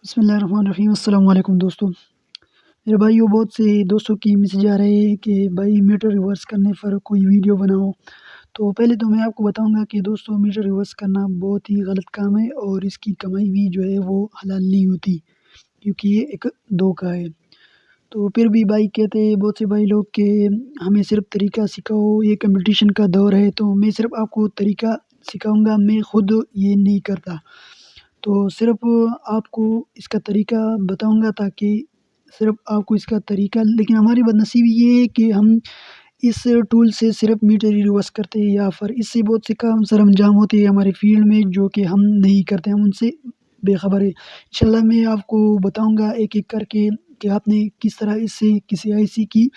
बिस्मिल्लाहिर्रहमानिर्रहीम। अस्सलाम वालेकुम दोस्तों। मेरे भाइयों, बहुत से दोस्तों की मैसेज आ रहे हैं कि भाई मीटर रिवर्स करने पर कोई वीडियो बनाओ। तो पहले तो मैं आपको बताऊंगा कि दोस्तों, मीटर रिवर्स करना बहुत ही गलत काम है और इसकी कमाई भी जो है वो हलाल नहीं होती, क्योंकि ये एक धोखा है। तो फिर भी भाई कहते हैं बहुत से भाई लोग कि हमें सिर्फ तरीका सिखाओ, ये कंपटीशन का दौर है। तो मैं सिर्फ आपको तरीका सिखाऊंगा, मैं खुद ये नहीं करता। तो सिर्फ़ आपको इसका तरीका बताऊँगा, ताकि सिर्फ़ आपको इसका तरीका, लेकिन हमारी बदनसीबी ये है कि हम इस टूल से सिर्फ़ मीटर ही रिवर्स करते हैं, या फिर इससे बहुत से काम सरअंजाम होते हैं हमारे फ़ील्ड में, जो कि हम नहीं करते, हम उनसे बेखबर है। इंशाल्लाह मैं आपको बताऊँगा एक-एक करके कि आपने किस तरह इससे किसी आईसी की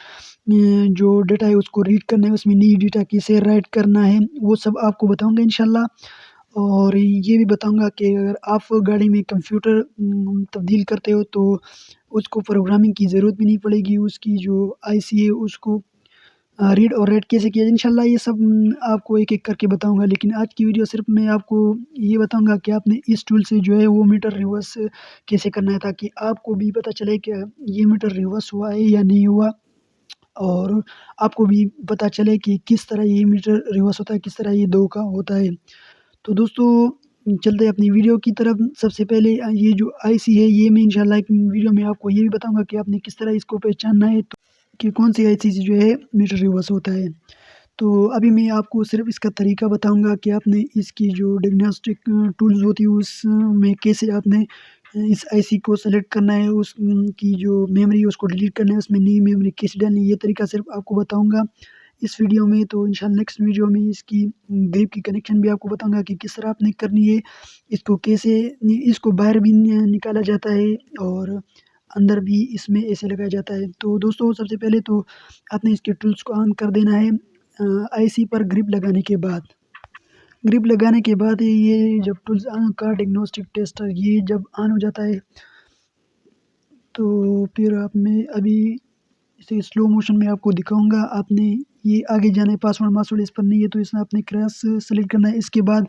जो डेटा है उसको रीड करना है, उसमें नई डेटा कैसे राइट करना है, वो सब आपको बताऊँगा इंशाल्लाह। और ये भी बताऊँगा कि अगर आप गाड़ी में कंप्यूटर तब्दील करते हो, तो उसको प्रोग्रामिंग की ज़रूरत भी नहीं पड़ेगी, उसकी जो आईसी है उसको रीड और राइट कैसे किया जाए। इंशाल्लाह ये सब आपको एक-एक करके बताऊँगा। लेकिन आज की वीडियो सिर्फ़ मैं आपको ये बताऊँगा कि आपने इस टूल से जो है वो मीटर रिवर्स कैसे करना है, ताकि आपको भी पता चले कि ये मीटर रिवर्स हुआ है या नहीं हुआ, और आपको भी पता चले कि किस तरह ये मीटर रिवर्स होता है, किस तरह ये धोखा होता है। तो दोस्तों, चलते हैं अपनी वीडियो की तरफ। सबसे पहले ये जो आईसी है, ये मैं इंशाल्लाह एक वीडियो में आपको ये भी बताऊँगा कि आपने किस तरह इसको पहचानना है, तो कि कौन-सी आईसी से जो है मीटर रिवर्स होता है। तो अभी मैं आपको सिर्फ़ इसका तरीका बताऊँगा कि आपने इसकी जो डायग्नोस्टिक टूल्स होती है उसमें कैसे आपने इस आईसी को सेलेक्ट करना है, की जो मेमोरी है उसको डिलीट करना है, उसमें नई मेमोरी कैसे डालनी है, ये तरीका सिर्फ़ आपको बताऊँगा इस वीडियो में। तो इंशाल्लाह नेक्स्ट वीडियो में इसकी ग्रिप की कनेक्शन भी आपको बताऊँगा कि किस तरह आपने करनी है, इसको कैसे इसको बाहर भी निकाला जाता है, और अंदर भी इसमें ऐसे लगाया जाता है। तो दोस्तों, सबसे पहले तो आपने इसके टूल्स को ऑन कर देना है आईसी पर ग्रिप लगाने के बाद। ग्रिप लगाने के बाद ये जब टूल्स का डायग्नोस्टिक टेस्टर ये जब ऑन हो जाता है, तो फिर आप मैं अभी इसे स्लो मोशन में आपको दिखाऊँगा। आपने ये आगे जाना है, पासवर्ड इस पर नहीं है, तो इसमें आपने क्रैश सेलेक्ट करना है। इसके बाद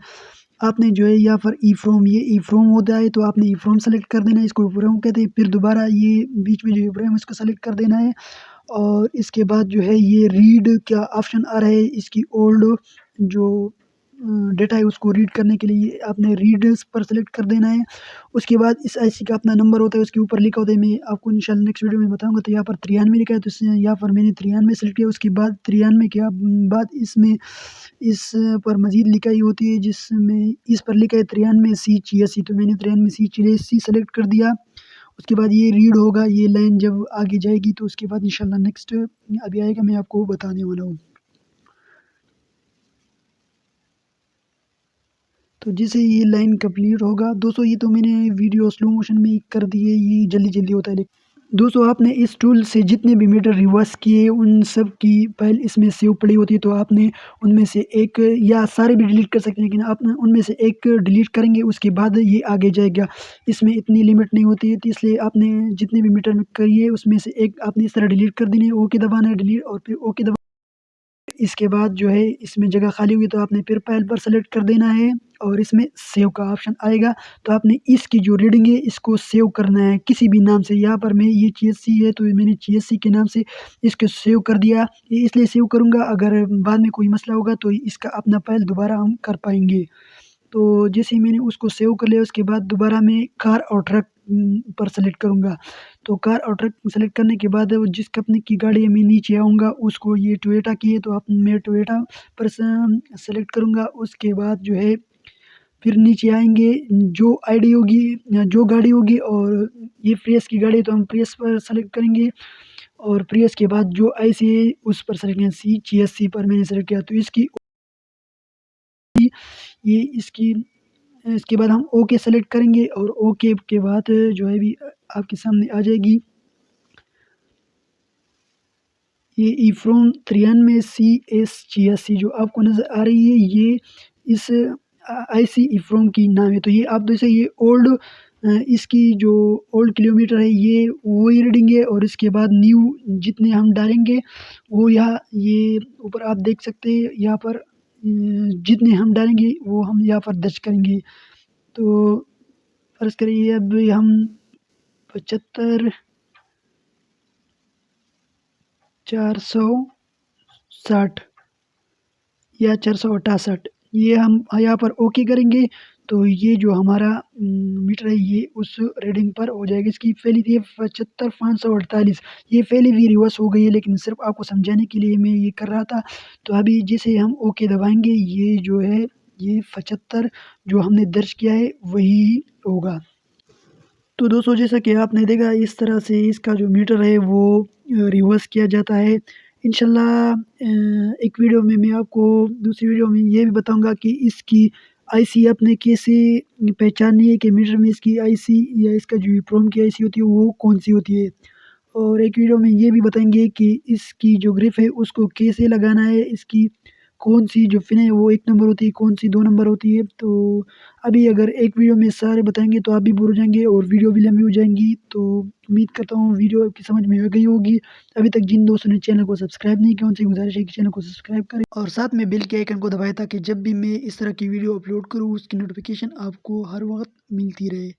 आपने जो है यहाँ पर ईफ्रॉम, ये ईफ्रॉम होता है, तो आपने ईफ्रॉम सेलेक्ट कर देना है, इसको ईफ्रॉम कहते हैं। फिर दोबारा ये बीच में जो ईफ्रॉम है इसको सेलेक्ट कर देना है, और इसके बाद जो है ये रीड क्या ऑप्शन आ रहा है, इसकी ओल्ड जो डेटा है उसको रीड करने के लिए आपने रीडर्स पर सेलेक्ट कर देना है। उसके बाद इस आईसी का अपना नंबर होता है, उसके ऊपर लिखा होता है, मैं आपको इंशाल्लाह नेक्स्ट वीडियो में बताऊँगा। तो यहाँ पर 93 लिखा है, तो इसने यहाँ पर मैंने 93 सेलेक्ट किया। उसके बाद 93 के बाद इसमें इस पर मज़ीद लिखाई होती है, जिसमें इस पर लिखा है 93 सी 86, तो मैंने 93 सी 86 सेलेक्ट कर दिया। उसके बाद ये रीड होगा, ये लाइन जब आगे जाएगी तो उसके बाद इंशाल्लाह नेक्स्ट अभी आएगा, मैं आपको बताने वाला हूँ। तो जैसे ये लाइन कंप्लीट होगा दोस्तों, ये तो मैंने वीडियो स्लो मोशन में ही कर दी है, ये जल्दी-जल्दी होता है। दोस्तों, आपने इस टूल से जितने भी मीटर रिवर्स किए उन सब की फाइल इसमें सेव पड़ी होती है, तो आपने उनमें से एक या सारे भी डिलीट कर सकते हैं, लेकिन आप ना उनमें से एक डिलीट करेंगे, उसके बाद ये आगे जाएगा। इसमें इतनी लिमिट नहीं होती है, तो इसलिए आपने जितने भी मीटर में करिए उसमें से एक आपने इस तरह डिलीट कर देनी है, ओके दबाना है, डिलीट, और फिर ओके दबा। इसके बाद जो है इसमें जगह खाली हुई, तो आपने फिर फाइल पर सेलेक्ट कर देना है, और इसमें सेव का ऑप्शन आएगा। तो आपने इसकी जो रीडिंग है इसको सेव करना है किसी भी नाम से। यहाँ पर मैं ये जीएससी है, तो मैंने जीएससी के नाम से इसको सेव कर दिया। ये इसलिए सेव करूँगा, अगर बाद में कोई मसला होगा तो इसका अपना फाइल दोबारा हम कर पाएँगे। तो जैसे ही मैंने उसको सेव कर लिया, उसके बाद दोबारा मैं कार और ट्रक पर सेलेक्ट करूँगा। तो कार और ट्रक सेलेक्ट करने के बाद वो जिस कंपनी की गाड़ी है मैं नीचे आऊँगा, उसको ये टोयोटा की है, तो आप मैं टोयोटा पर सेलेक्ट करूँगा। उसके बाद जो है फिर नीचे आएँगे, जो आईडी होगी या जो गाड़ी होगी, और ये प्रियस की गाड़ी है तो हम प्रियस पर सेलेक्ट करेंगे, और प्रियस के बाद जो आईसी है उस पर सेलेक्ट किया, C86 पर मैंने सेलेक्ट किया, तो इसकी ये इसकी इसके बाद हम ओके सेलेक्ट करेंगे, और ओके के बाद जो है भी आपके सामने आ जाएगी ये ईफ्रोन 93 CS86 जो आपको नज़र आ रही है, ये इस आईसी ईफ्रोन की नाम है। तो ये आप जैसे ये ओल्ड इसकी जो ओल्ड किलोमीटर है ये वही रीडिंग है, और इसके बाद न्यू जितने हम डालेंगे वो यहाँ ये ऊपर आप देख सकते हैं, यहाँ पर जितने हम डालेंगे वो हम यहाँ पर दर्ज करेंगे। तो फ़र्ज़ करिए अब हम 75 460 या 468 ये हम यहाँ पर ओके करेंगे तो ये जो हमारा मीटर है ये उस रीडिंग पर हो जाएगा। इसकी पहली थी 75,548 ये पहले भी रिवर्स हो गई है, लेकिन सिर्फ आपको समझाने के लिए मैं ये कर रहा था। तो अभी जैसे हम ओके दबाएंगे ये जो है ये 75 जो हमने दर्ज किया है वही होगा। तो दोस्तों जैसा कि आपने देखा इस तरह से इसका जो मीटर है वो रिवर्स किया जाता है। इंशाल्लाह एक वीडियो में मैं आपको दूसरी वीडियो में ये भी बताऊंगा कि इसकी आईसी आपने कैसे पहचाननी है कि मीटर में इसकी आईसी या इसका जो प्रोम की आईसी होती है वो कौन सी होती है। और एक वीडियो में ये भी बताएंगे कि इसकी जो ग्रिप है उसको कैसे लगाना है, इसकी कौन सी जो पिन है वो 1 नंबर होती है, कौन सी 2 नंबर होती है। तो अभी अगर एक वीडियो में सारे बताएंगे तो आप भी बोर हो जाएंगे और वीडियो भी लंबी हो जाएंगी। तो उम्मीद करता हूँ वीडियो आपकी समझ में आ गई होगी। अभी तक जिन दोस्तों ने चैनल को सब्सक्राइब नहीं किया उनसे गुजारिश है कि चैनल को सब्सक्राइब करें और साथ में बेल के आइकन को दबाएं ताकि जब भी मैं इस तरह की वीडियो अपलोड करूँ उसकी नोटिफिकेशन आपको हर वक्त मिलती रहे।